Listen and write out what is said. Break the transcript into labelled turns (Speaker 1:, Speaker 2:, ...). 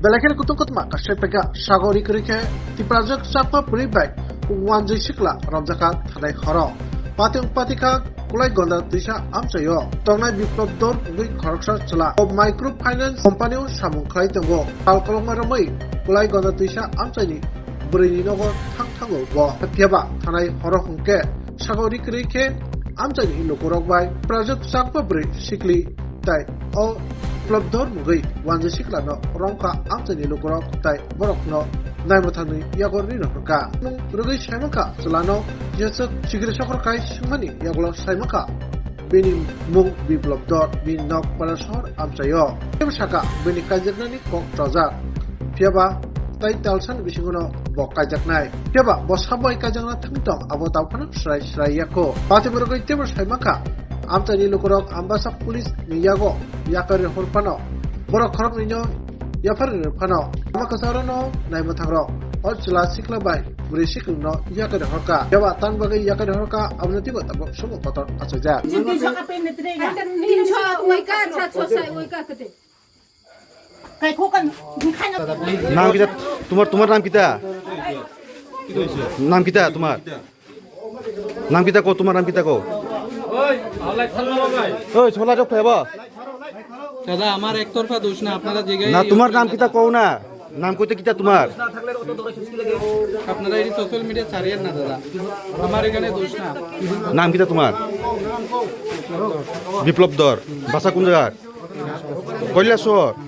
Speaker 1: Belakang kutung kutma kasih pega Sago Kwrwikhe Twiprajwk Chakma Bwrwi Wanjwi Sikla Romjakha thanai horo pating patika kulai gonda tuisa amchayo tongnai biplop dor ungui khoroksa chla microfinance company o samung khlai tongo kalkolongma romai kulai gonda tuisa amchaini Bwrwi nogo thangthango bo phiaba thanai horo hungke Sago Kwrwikhe amchaini lokorok bai Twiprajwk Chakma Bwrwi Sikli tai o plobdor mugui Wanjwi Sikla no rongka amchaini lokorok tai borok no naimotani yagorni roka rugui saimaka chalano yesuk sigre sokor kai singmani yaglo saimaka bini mung biplop dor bin nok palasor amchayo saka bini kajaknani kok trojak phiaba tai talsan bisingono bok kajaknai phiaba bosabai kajakna thangtong abo tawphana srai yako patimurugui tebur saimaka amchani lokorok Ambassa PS niyago yakare horpano borok khorok ninyo yafar phano makasarano naimathangro ochla Sikla bai Bwrwi Sikla no yakare horka yaba tan bagai yakare horka abnati go tabo sumo kotor achaja
Speaker 2: নাম কিটা তোমার নাম কিটা নাম কিটা নাম কিটা কো তোমার নাম কিটা কো ওই ছোলা চোখ খাইবা
Speaker 3: দাদা আমার একতরফা দোষ না আপনারা জায়গায়
Speaker 2: না তোমার নাম কিটা কও না নাম কইতে কিটা তোমার
Speaker 3: আপনারা এই সোশ্যাল মিডিয়া ছাড়িয়েন না দাদা আমার এখানে দোষ না
Speaker 2: নাম কিটা তোমার বিপ্লব দর বাসা কোন জায়গা কৈলাসর